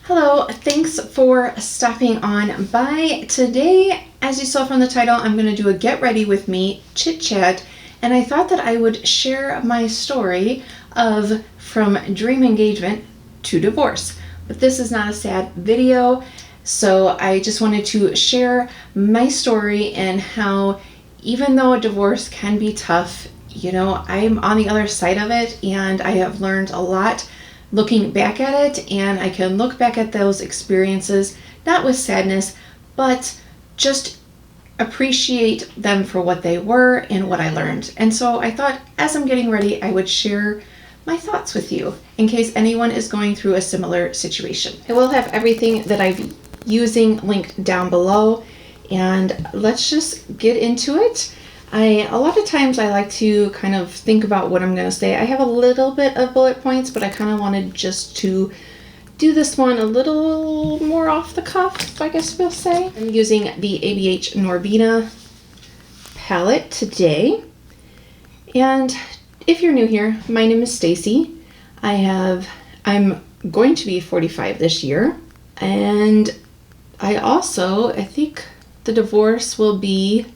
Hello, thanks for stopping on by. Today, as you saw from the title, I'm going to do a get ready with me chit chat, and I thought that I would share my story of from dream engagement to divorce. But this is not a sad video, so I just wanted to share my story and how even though a divorce can be tough, I'm on the other side of it and I have learned a lot looking back at it, and I can look back at those experiences not with sadness, but just appreciate them for what they were and what I learned. And so I thought as I'm getting ready, I would share my thoughts with you in case anyone is going through a similar situation. I will have everything that I'm using linked down below, and let's just get into it. A lot of times I like to kind of think about what I'm going to say. I have a little bit of bullet points, but I kind of wanted just to do this one a little more off the cuff, I guess we'll say. I'm using the ABH Norbina palette today. And if you're new here, my name is Staci. I'm going to be 45 this year. And I think the divorce will be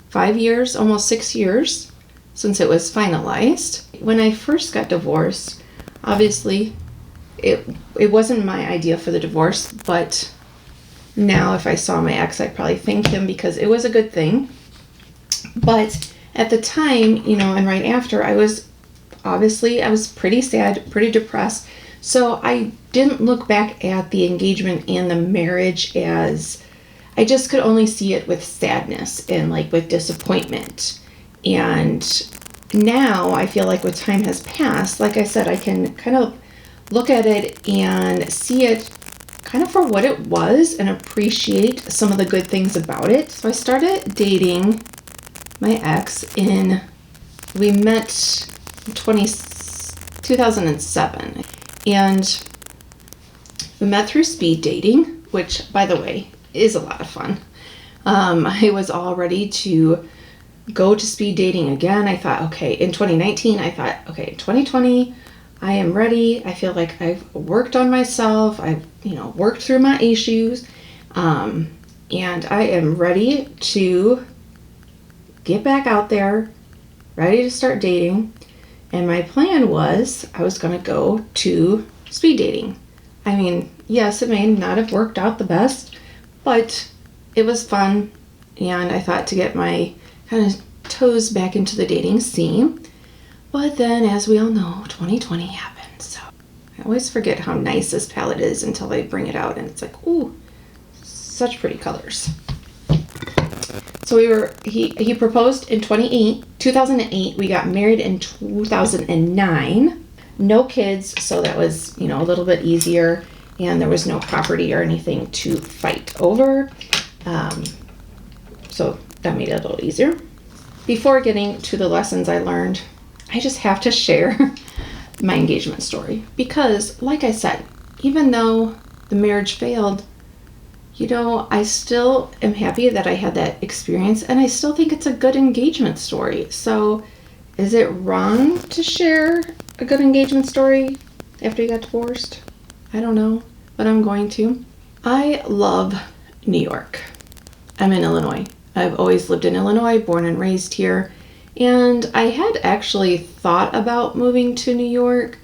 5 years, almost 6 years since it was finalized. When I first got divorced, obviously it wasn't my idea for the divorce, but now if I saw my ex, I'd probably thank him because it was a good thing. But at the time, and right after, I was pretty sad, pretty depressed. So I didn't look back at the engagement and the marriage as, I just could only see it with sadness and with disappointment. And now I feel like with time has passed, like I said, I can kind of look at it and see it kind of for what it was and appreciate some of the good things about it. So I started dating my ex we met in 2007. And we met through speed dating, which, by the way, is a lot of fun. I was all ready to go to speed dating again. I thought, okay, in 2019, in 2020, I am ready. I feel like I've worked on myself. I've, worked through my issues. And I am ready to get back out there, ready to start dating. And my plan was I was going to go to speed dating. I mean, yes, it may not have worked out the best, but it was fun, and I thought to get my kind of toes back into the dating scene. But then, as we all know, 2020 happened, so I always forget how nice this palette is until they bring it out, and it's like, ooh, such pretty colors. So he proposed in 2008. We got married in 2009. No kids, so that was, a little bit easier. And there was no property or anything to fight over. So that made it a little easier. Before getting to the lessons I learned, I just have to share my engagement story. Because, like I said, even though the marriage failed, I still am happy that I had that experience, and I still think it's a good engagement story. So is it wrong to share a good engagement story after you got divorced? I don't know, but I'm going to. I love New York. I'm in Illinois. I've always lived in Illinois, born and raised here. And I had actually thought about moving to New York.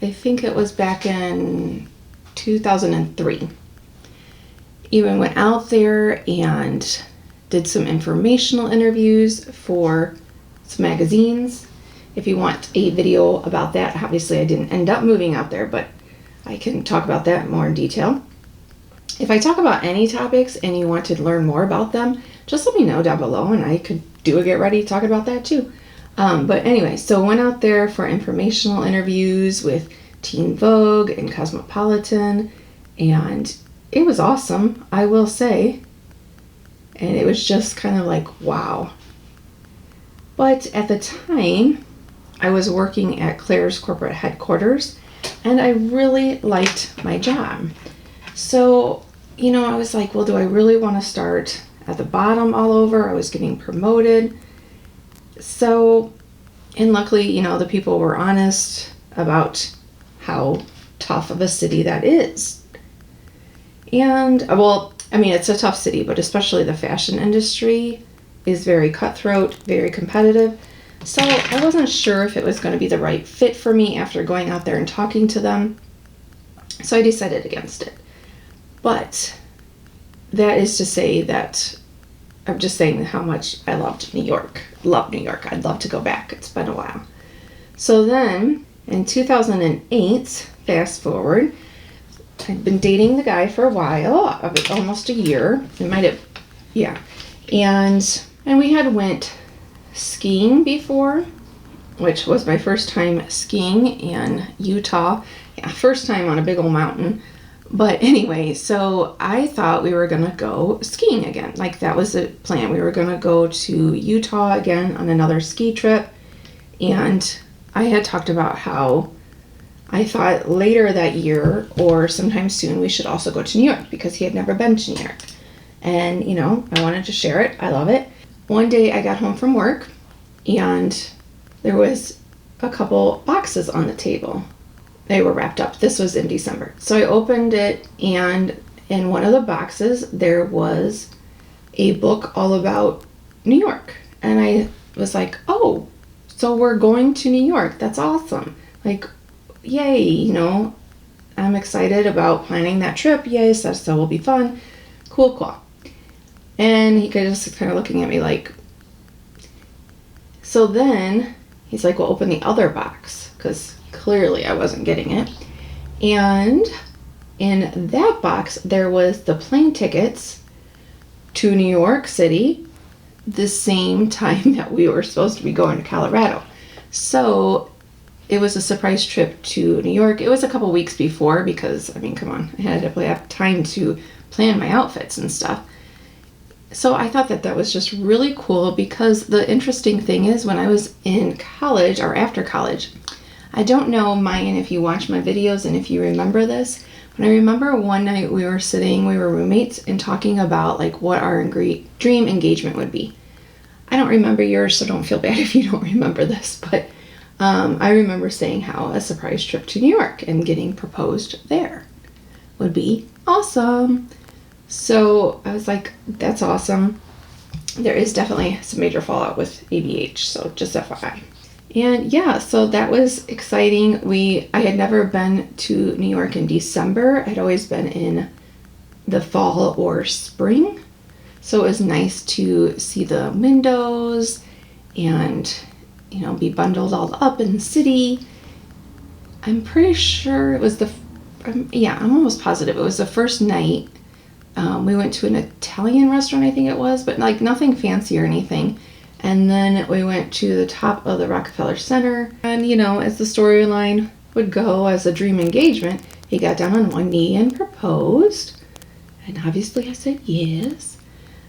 I think it was back in 2003. Even went out there and did some informational interviews for some magazines. If you want a video about that, obviously I didn't end up moving out there, but I can talk about that more in detail. If I talk about any topics and you want to learn more about them, just let me know down below and I could do a get ready talking about that too. But anyway, so went out there for informational interviews with Teen Vogue and Cosmopolitan, and it was awesome, I will say. And it was just kind of like, wow. But at the time, I was working at Claire's corporate headquarters, and I really liked my job. So, I was like, well, do I really want to start at the bottom all over? I was getting promoted. So, and luckily, the people were honest about how tough of a city that is. And, well, I mean, it's a tough city, but especially the fashion industry is very cutthroat, very competitive. So I wasn't sure if it was going to be the right fit for me after going out there and talking to them. So I decided against it. But that is to say that I'm just saying how much I loved New York. Love New York. I'd love to go back. It's been a while. So then in 2008, fast forward, I'd been dating the guy for a while, almost a year. It might have, yeah. And we had went skiing before, which was my first time skiing in Utah. Yeah, first time on a big old mountain. But anyway, so I thought we were going to go skiing again. Like, that was the plan. We were going to go to Utah again on another ski trip. And I had talked about how I thought later that year or sometime soon we should also go to New York because he had never been to New York. And, you know, I wanted to share it. I love it. One day I got home from work and there was a couple boxes on the table. They were wrapped up. This was in December. So I opened it, and in one of the boxes there was a book all about New York. And I was like, oh, so we're going to New York. That's awesome. Like, yay, you know, I'm excited about planning that trip. Yay, so will be fun. Cool. And he just kind of looking at me like, so then he's like, well, open the other box, because clearly I wasn't getting it. And in that box, there was the plane tickets to New York City the same time that we were supposed to be going to Colorado. So it was a surprise trip to New York. It was a couple weeks before because, I mean, come on, I had to have time to plan my outfits and stuff. So I thought that was just really cool because the interesting thing is when I was in college or after college, I don't know, Mayan, if you watch my videos and if you remember this, but I remember one night we were roommates and talking about like what our dream engagement would be. I don't remember yours, so don't feel bad if you don't remember this, but I remember saying how a surprise trip to New York and getting proposed there would be awesome. So I was like, that's awesome. There is definitely some major fallout with ABH, so just FYI. And yeah, so that was exciting. I had never been to New York in December. I'd always been in the fall or spring. So it was nice to see the windows and, you know, be bundled all up in the city. I'm pretty sure it was I'm almost positive it was the first night. We went to an Italian restaurant, I think it was, but like nothing fancy or anything. And then we went to the top of the Rockefeller Center. And, you know, as the storyline would go, as a dream engagement, he got down on one knee and proposed. And obviously I said yes.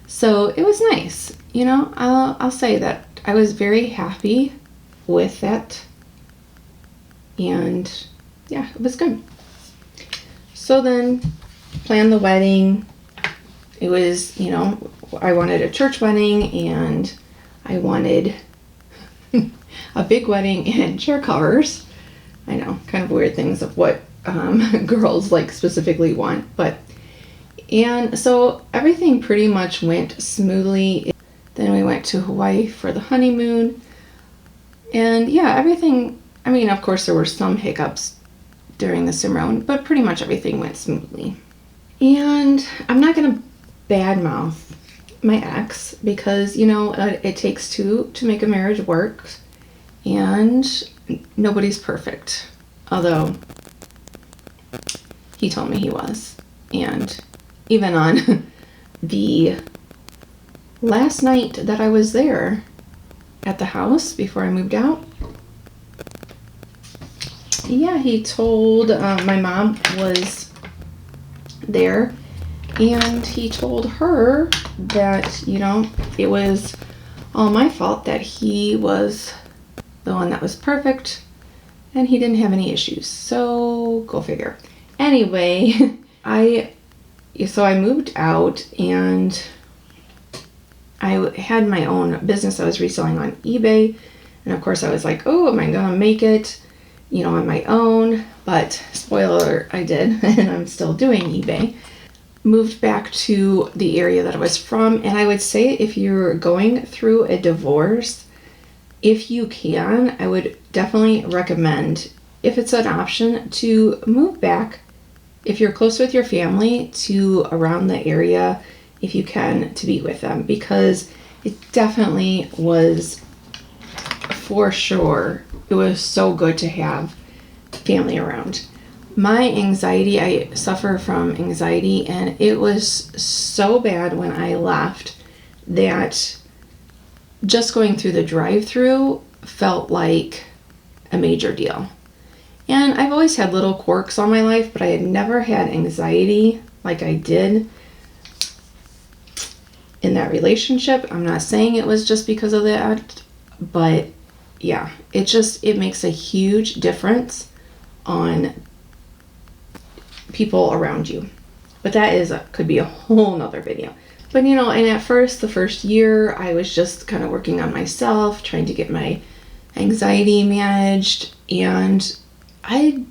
So it was nice. You know, I'll say that I was very happy with that. And yeah, it was good. So then planned the wedding. It was, you know, I wanted a church wedding and I wanted a big wedding and chair covers. I know, kind of weird things of what girls like specifically want, and so everything pretty much went smoothly. Then we went to Hawaii for the honeymoon, and yeah, everything, I mean, of course there were some hiccups during the ceremony, but pretty much everything went smoothly. And I'm not gonna badmouth my ex because, you know, it takes two to make a marriage work, and nobody's perfect, although he told me he was. And even on the last night that I was there at the house before I moved out, yeah, he told my mom was there, and he told her that, you know, it was all my fault, that he was the one that was perfect and he didn't have any issues. So go figure. Anyway, so I moved out and I had my own business I was reselling on eBay. And of course I was like, oh, am I gonna make it, you know, on my own? But spoiler, I did, and I'm still doing eBay. moved back to the area that I was from. And I would say if you're going through a divorce, if you can, I would definitely recommend, if it's an option, to move back, if you're close with your family, to around the area, if you can, to be with them, because it definitely was, for sure, it was so good to have family around. My anxiety, I suffer from anxiety, and it was so bad when I left that just going through the drive-through felt like a major deal. And I've always had little quirks all my life, but I had never had anxiety like I did in that relationship. I'm not saying it was just because of that, but yeah, it makes a huge difference on people around you. But that could be a whole nother video. But and at first, the first year, I was just kind of working on myself, trying to get my anxiety managed, and I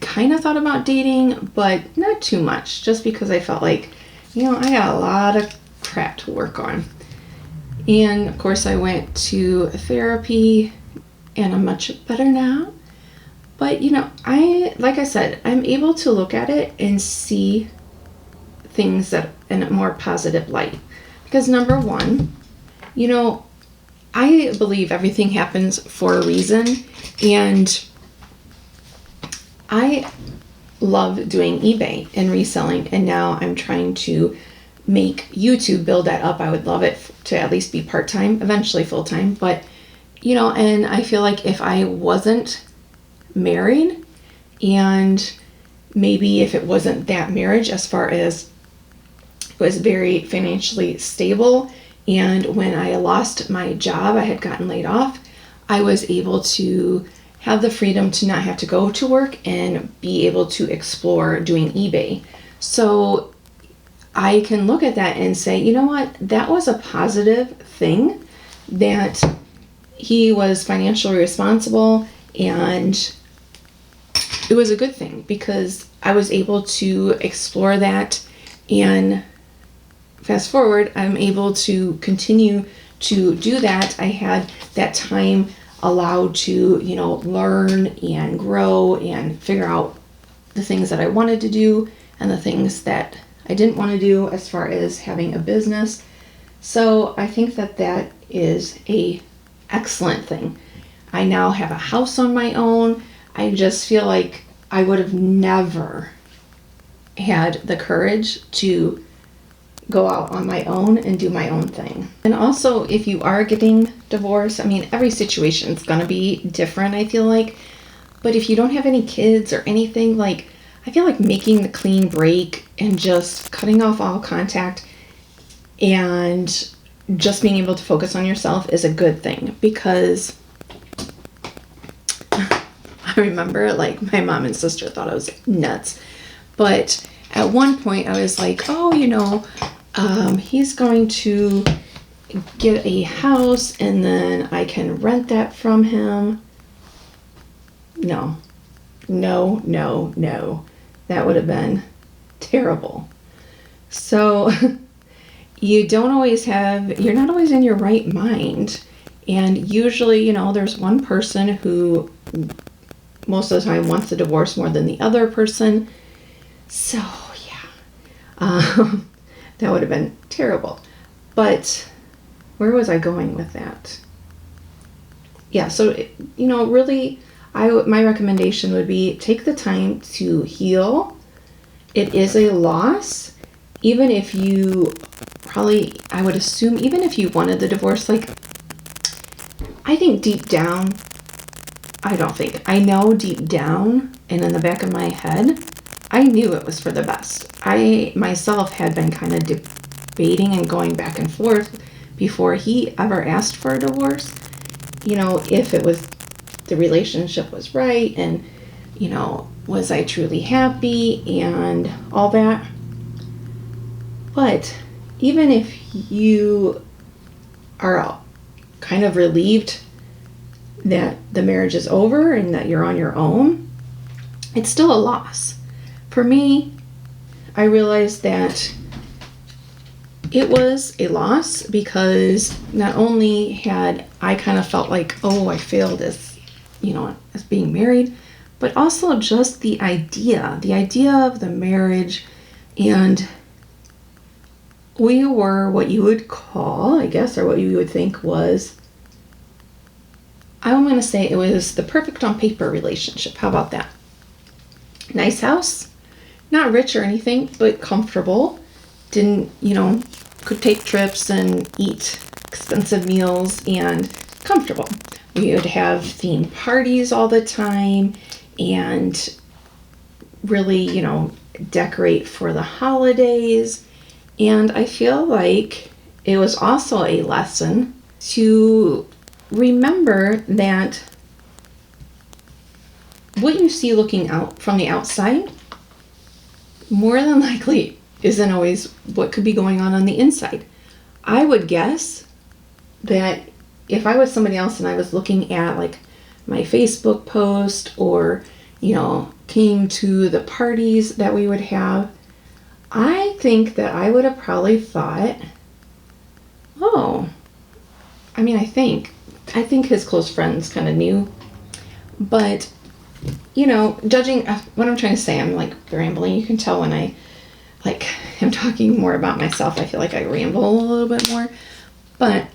kind of thought about dating, but not too much, just because I felt like, I got a lot of crap to work on. And of course, I went to therapy, and I'm much better now. But like I said, I'm able to look at it and see things that in a more positive light. Because number one, I believe everything happens for a reason, and I love doing eBay and reselling, and now I'm trying to make YouTube, build that up. I would love it to at least be part-time, eventually full-time, but and I feel like if I wasn't married, and maybe if it wasn't that marriage, as far as it was very financially stable, and when I lost my job, I had gotten laid off, I was able to have the freedom to not have to go to work and be able to explore doing eBay. So I can look at that and say, you know what, that was a positive thing, that he was financially responsible, and it was a good thing because I was able to explore that. And fast forward, I'm able to continue to do that. I had that time allowed to, learn and grow and figure out the things that I wanted to do and the things that I didn't want to do as far as having a business. So I think that is a excellent thing. I now have a house on my own. I just feel like I would have never had the courage to go out on my own and do my own thing. And also, if you are getting divorced, every situation is going to be different, I feel like. But if you don't have any kids or anything, I feel like making the clean break and just cutting off all contact and just being able to focus on yourself is a good thing, because I remember my mom and sister thought I was nuts. But at one point I was like, he's going to get a house and then I can rent that from him. No. That would have been terrible. So you're not always in your right mind. And usually, there's one person who most of the time wants the divorce more than the other person. So, yeah, that would have been terrible. But where was I going with that? Yeah, so, really, my recommendation would be take the time to heal. It is a loss. Even if you I would assume, even if you wanted the divorce, I think deep down, I know deep down and in the back of my head, I knew it was for the best. I myself had been kind of debating and going back and forth before he ever asked for a divorce, if the relationship was right, and, was I truly happy and all that. But even if you are kind of relieved that the marriage is over and that you're on your own, it's still a loss. For me, I realized that it was a loss, because not only had I kind of felt like, oh, I failed as, as being married, but also just the idea of the marriage. And we were what you would call, I guess, or what you would think was, I'm going to say it was the perfect on paper relationship. How about that? Nice house, not rich or anything, but comfortable. Didn't, could take trips and eat expensive meals, and comfortable. We would have themed parties all the time and really, decorate for the holidays. And I feel like it was also a lesson to remember that what you see looking out from the outside more than likely isn't always what could be going on the inside. I would guess that if I was somebody else and I was looking at like my Facebook post, or came to the parties that we would have, I think that I would have probably thought, oh, I think his close friends kind of knew, but judging what I'm trying to say, I'm like rambling. You can tell when I am talking more about myself. I feel like I ramble a little bit more, but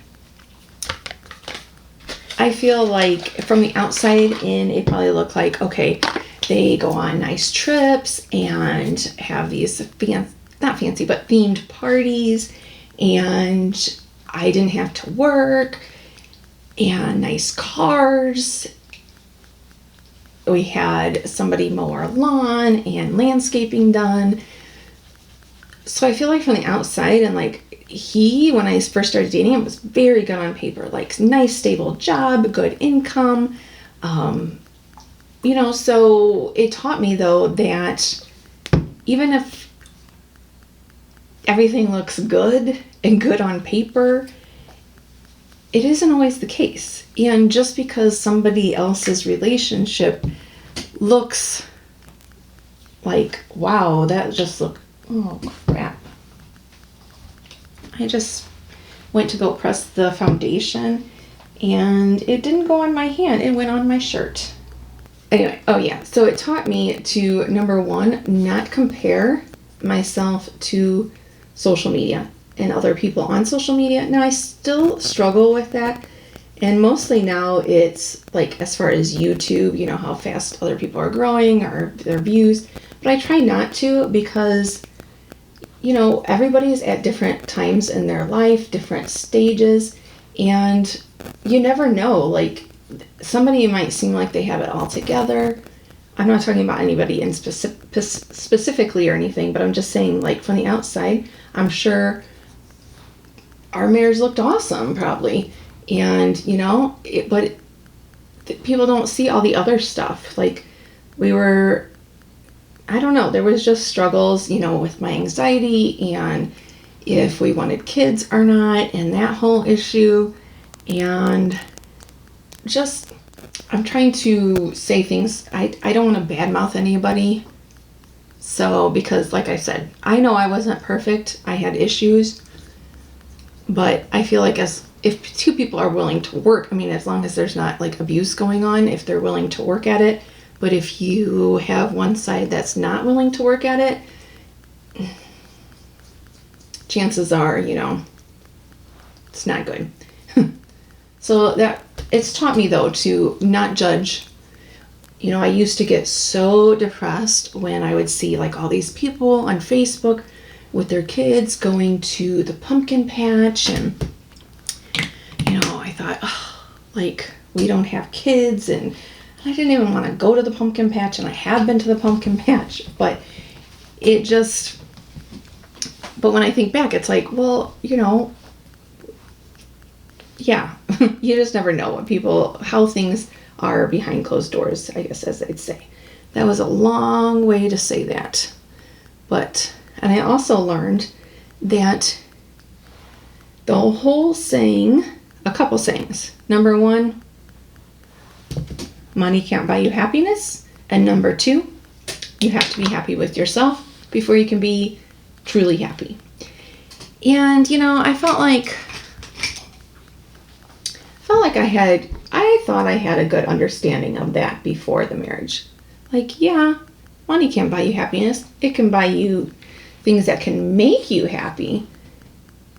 I feel like from the outside in, it probably looked like, okay, they go on nice trips and have these not fancy, but themed parties, and I didn't have to work, and nice cars. We had somebody mow our lawn and landscaping done. So I feel like from the outside, and when I first started dating him, was very good on paper, like nice stable job, good income, so it taught me though that even if everything looks good and good on paper, it isn't always the case. And just because somebody else's relationship looks like, wow, that just looked, oh crap. I just went to go press the foundation and it didn't go on my hand, it went on my shirt. Anyway, so it taught me to, number one, not compare myself to social media and other people on social media. Now, I still struggle with that, and mostly now it's like as far as YouTube, how fast other people are growing or their views, but I try not to, because everybody's at different times in their life, different stages, and you never know, somebody might seem like they have it all together. I'm not talking about anybody in specifically or anything, but I'm just saying, from the outside, I'm sure our marriage looked awesome, probably. And, but people don't see all the other stuff. I don't know, there was just struggles, with my anxiety and if we wanted kids or not, and that whole issue. And just, I'm trying to say things, I don't want to badmouth anybody. So, because like I said, I know I wasn't perfect. I had issues. But I feel like if two people are willing to work, as long as there's not abuse going on, if they're willing to work at it. But if you have one side that's not willing to work at it, chances are, it's not good. So that it's taught me though to not judge. I used to get so depressed when I would see all these people on Facebook with their kids going to the pumpkin patch, and I thought, we don't have kids, and I didn't even want to go to the pumpkin patch, and I have been to the pumpkin patch, but when I think back, it's well, yeah, you just never know how things are behind closed doors, I guess, as they'd say. That was a long way to say that. And I also learned that the whole saying, a couple sayings. Number one, money can't buy you happiness. And number two, you have to be happy with yourself before you can be truly happy. And, you know, I thought I had a good understanding of that before the marriage. Like, yeah, money can't buy you happiness. It can buy you things that can make you happy,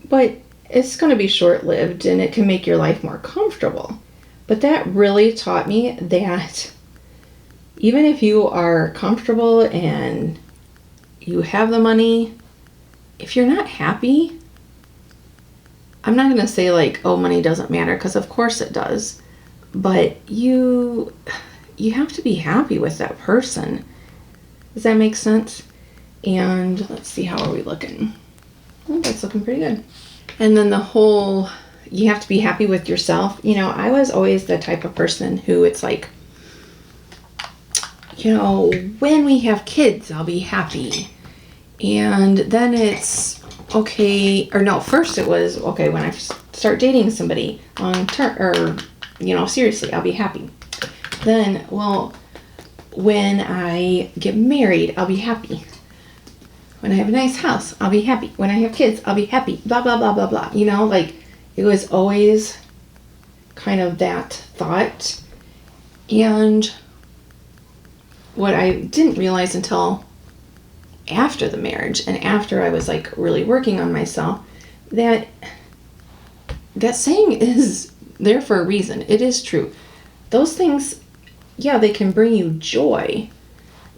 but it's going to be short-lived and it can make your life more comfortable. But that really taught me that even if you are comfortable and you have the money, if you're not happy, I'm not going to say like, oh, money doesn't matter, because of course it does. But you have to be happy with that person. Does that make sense? And let's see, how are we looking? Oh, that's looking pretty good. And then you have to be happy with yourself. You know, I was always the type of person who it's like, you know, when we have kids, I'll be happy. And then it's okay, or no, first it was, okay, when I start dating somebody long term, or, you know, seriously, I'll be happy. Then, well, when I get married, I'll be happy. When I have a nice house, I'll be happy. When I have kids, I'll be happy. Blah, blah, blah, blah, blah. You know, like, it was always kind of that thought. And what I didn't realize until after the marriage and after I was like really working on myself, that saying is there for a reason. It is true. Those things, yeah, they can bring you joy,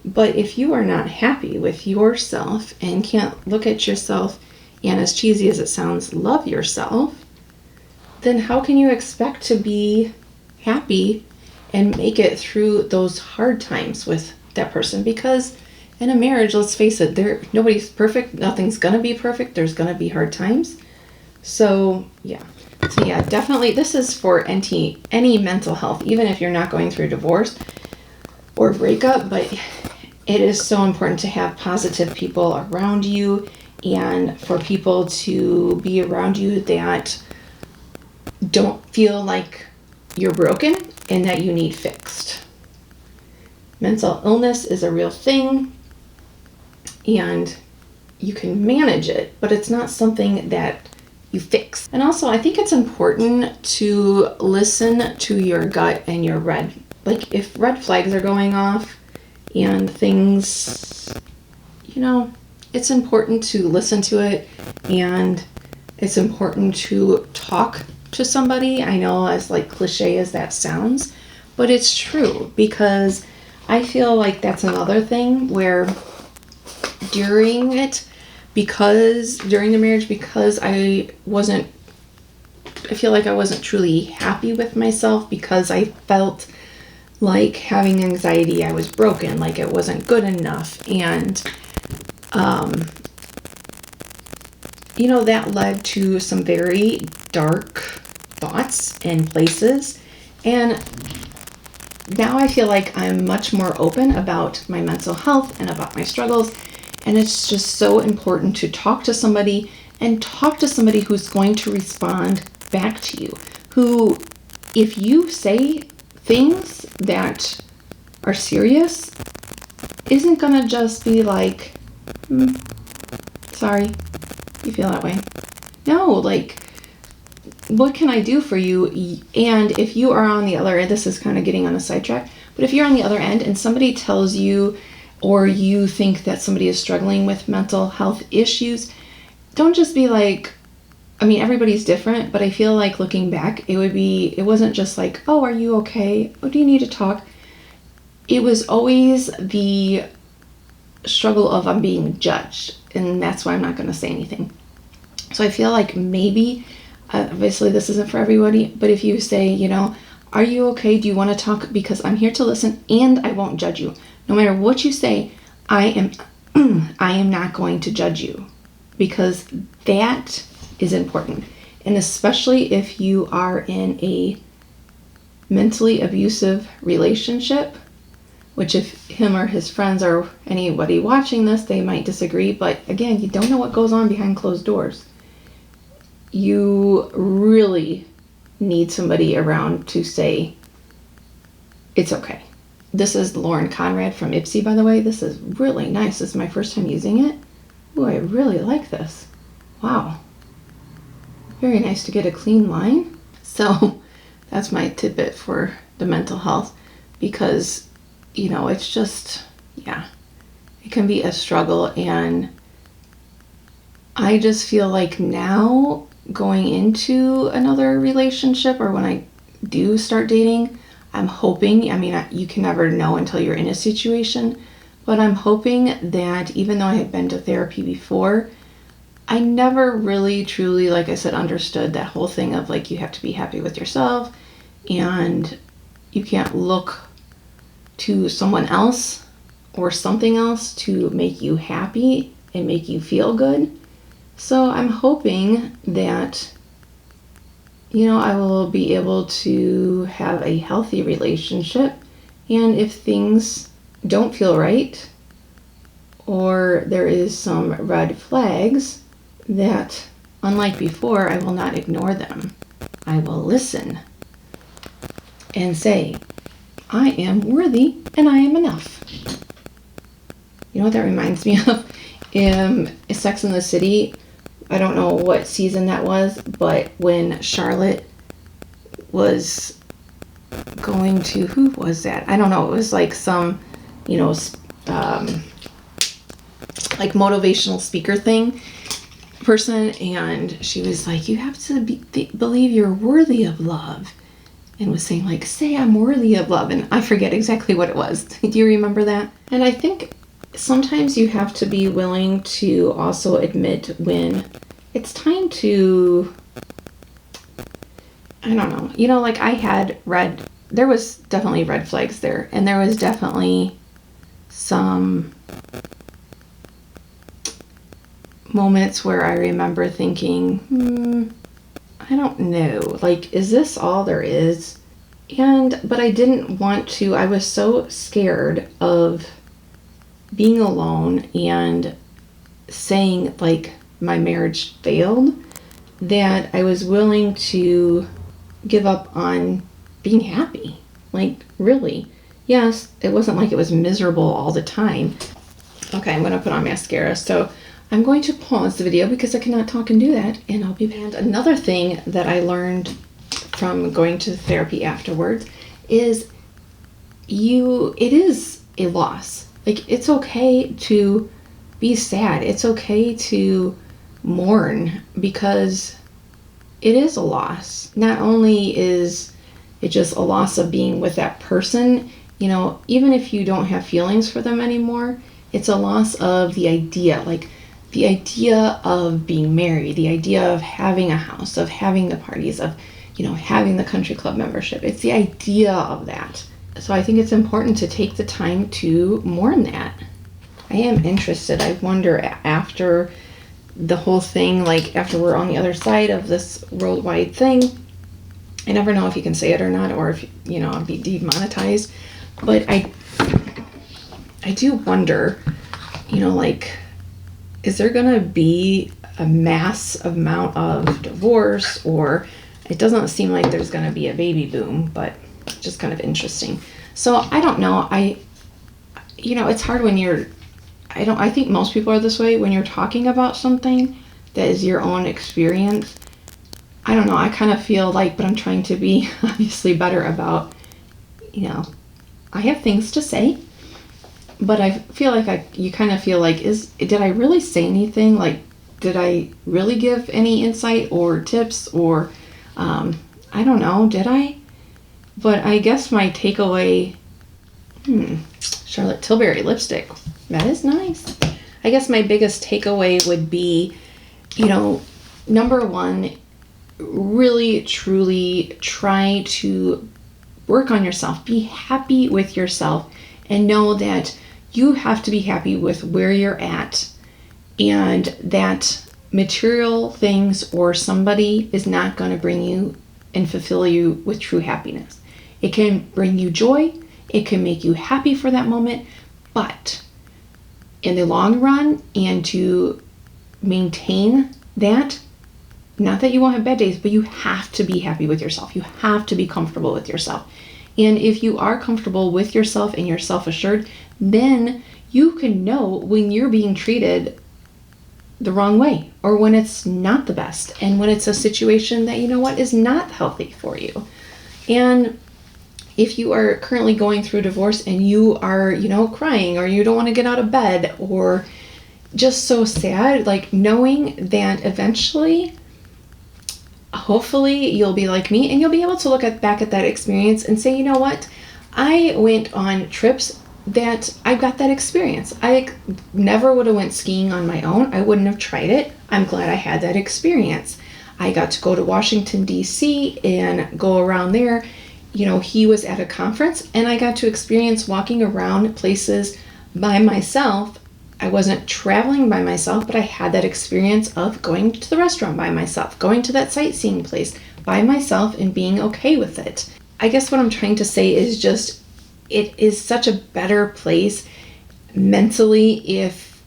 but if you are not happy with yourself and can't look at yourself and, as cheesy as it sounds, love yourself, then how can you expect to be happy and make it through those hard times with that person? Because in a marriage, let's face it, nobody's perfect. Nothing's gonna be perfect. There's gonna be hard times. So yeah, definitely this is for any mental health, even if you're not going through a divorce or breakup. But it is so important to have positive people around you, and for people to be around you that don't feel like you're broken and that you need fixed. Mental illness is a real thing, and you can manage it, but it's not something that you fix. And also, I think it's important to listen to your gut and your if red flags are going off and things, you know, it's important to listen to it, and it's important to talk to somebody. I know, as like cliche as that sounds, but it's true, because I feel like that's another thing where during the marriage, because I feel like I wasn't truly happy with myself, because I felt like having anxiety, I was broken, like it wasn't good enough. And, you know, that led to some very dark thoughts and places. And now I feel like I'm much more open about my mental health and about my struggles. And it's just so important to talk to somebody, and talk to somebody who's going to respond back to you. Who, if you say things that are serious, isn't gonna just be like, sorry, you feel that way. No, like, what can I do for you? And if you are on the other end, this is kind of getting on a sidetrack, but if you're on the other end and somebody tells you, or you think that somebody is struggling with mental health issues, don't just be like, I mean, everybody's different, but I feel like looking back, it wasn't just like, oh, are you okay? Oh, do you need to talk? It was always the struggle of, I'm being judged, and that's why I'm not going to say anything. So I feel like maybe, obviously this isn't for everybody, but if you say, you know, are you okay? Do you want to talk? Because I'm here to listen, and I won't judge you. No matter what you say, I am not going to judge you, because that is important. And especially if you are in a mentally abusive relationship, which if him or his friends or anybody watching this, they might disagree. But again, you don't know what goes on behind closed doors. You really need somebody around to say, it's okay. This is Lauren Conrad from Ipsy, by the way. This is really nice. This is my first time using it. Ooh, I really like this. Wow. Very nice to get a clean line. So that's my tidbit for the mental health, because, you know, it's just, yeah, it can be a struggle. And I just feel like now going into another relationship, or when I do start dating, I'm hoping, I mean, you can never know until you're in a situation, but I'm hoping that even though I had been to therapy before, I never really truly, like I said, understood that whole thing of like, you have to be happy with yourself and you can't look to someone else or something else to make you happy and make you feel good. So I'm hoping that, you know, I will be able to have a healthy relationship. And if things don't feel right, or there is some red flags, that, unlike before, I will not ignore them. I will listen and say, I am worthy and I am enough. You know what that reminds me of? Sex and the City. I don't know what season that was, but when Charlotte was going to, who was that? I don't know. It was like some, you know, like motivational speaker thing person, and she was like, you have to believe you're worthy of love, and was saying like, say I'm worthy of love, and I forget exactly what it was. Do you remember that? And I think sometimes you have to be willing to also admit when it's time to, I don't know, you know, like I had there was definitely red flags there, and there was definitely some moments where I remember thinking, I don't know, like, is this all there is? But I didn't want to, I was so scared of being alone and saying like my marriage failed, that I was willing to give up on being happy. Like, really. Yes, it wasn't like it was miserable all the time. Okay, I'm going to put on mascara. So I'm going to pause the video because I cannot talk and do that, and I'll be back. And another thing that I learned from going to therapy afterwards is it is a loss. Like, it's okay to be sad. It's okay to mourn, because it is a loss. Not only is it just a loss of being with that person, you know, even if you don't have feelings for them anymore, it's a loss of the idea, like the idea of being married, the idea of having a house, of having the parties, of, you know, having the country club membership. It's the idea of that. So I think it's important to take the time to mourn that. I am interested. I wonder, after the whole thing, like after we're on the other side of this worldwide thing, I never know if you can say it or not, or if, you know, I'll be demonetized. But I do wonder, you know, like, is there gonna be a mass amount of divorce? Or it doesn't seem like there's gonna be a baby boom, but just kind of interesting. So I don't know. You know, it's hard when I think most people are this way when you're talking about something that is your own experience. I don't know. I kind of feel like, but I'm trying to be obviously better about, you know, I have things to say, but I feel like you kind of feel like, did I really say anything? Like, did I really give any insight or tips, or, I don't know, did I? But I guess my takeaway, Charlotte Tilbury lipstick, that is nice. I guess my biggest takeaway would be, you know, number one, really truly try to work on yourself. Be happy with yourself, and know that you have to be happy with where you're at, and that material things or somebody is not going to bring you and fulfill you with true happiness. It can bring you joy. It can make you happy for that moment, but in the long run, and to maintain that, not that you won't have bad days, but you have to be happy with yourself. You have to be comfortable with yourself. And if you are comfortable with yourself and you're self-assured, then you can know when you're being treated the wrong way, or when it's not the best, and when it's a situation that, you know what, is not healthy for you. And if you are currently going through divorce and you are, you know, crying, or you don't want to get out of bed, or just so sad, like knowing that eventually, hopefully you'll be like me and you'll be able to look back at that experience and say, you know what, I went on trips that I got that experience. I never would have went skiing on my own. I wouldn't have tried it. I'm glad I had that experience. I got to go to Washington, D.C. and go around there. You know, he was at a conference and I got to experience walking around places by myself. I wasn't traveling by myself, but I had that experience of going to the restaurant by myself, going to that sightseeing place by myself and being okay with it. I guess what I'm trying to say is just, it is such a better place mentally if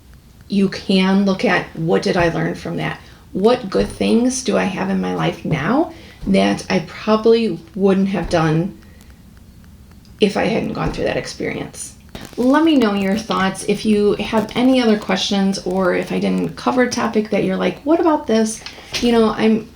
you can look at, what did I learn from that? What good things do I have in my life now that I probably wouldn't have done if I hadn't gone through that experience? Let me know your thoughts. If you have any other questions, or if I didn't cover a topic that you're like, what about this? You know, I'm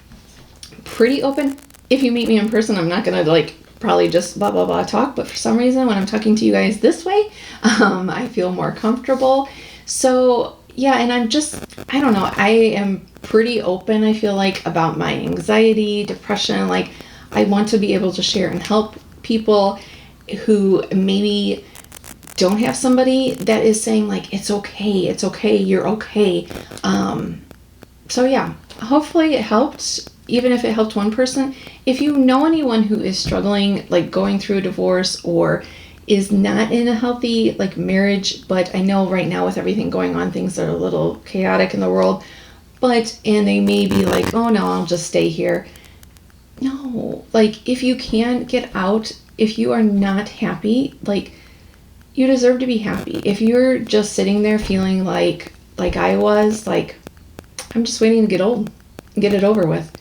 pretty open. If you meet me in person, I'm not going to like probably just blah, blah, blah talk. But for some reason, when I'm talking to you guys this way, I feel more comfortable. So yeah, and I don't know, I am pretty open, I feel like, about my anxiety, depression. Like, I want to be able to share and help people who maybe don't have somebody that is saying like, it's okay, you're okay. So yeah, hopefully it helped, even if it helped one person. If you know anyone who is struggling, like going through a divorce, or is not in a healthy like marriage, but I know right now with everything going on, things are a little chaotic in the world, and they may be like, oh no, I'll just stay here. No, like if you can get out, if you are not happy, like you deserve to be happy. If you're just sitting there feeling like I was, like, I'm just waiting to get old and get it over with,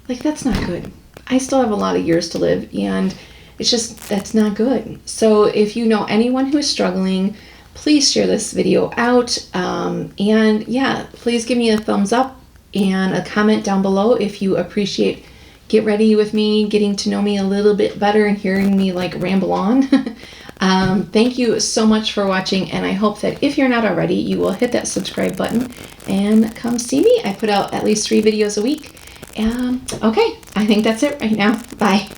like, that's not good. I still have a lot of years to live, and it's just, that's not good. So if you know anyone who is struggling, please share this video out. And yeah, please give me a thumbs up and a comment down below if you appreciate Get Ready with me, getting to know me a little bit better and hearing me like ramble on. Thank you so much for watching, and I hope that if you're not already, you will hit that subscribe button and come see me. I put out at least 3 videos a week. Okay, I think that's it right now. Bye.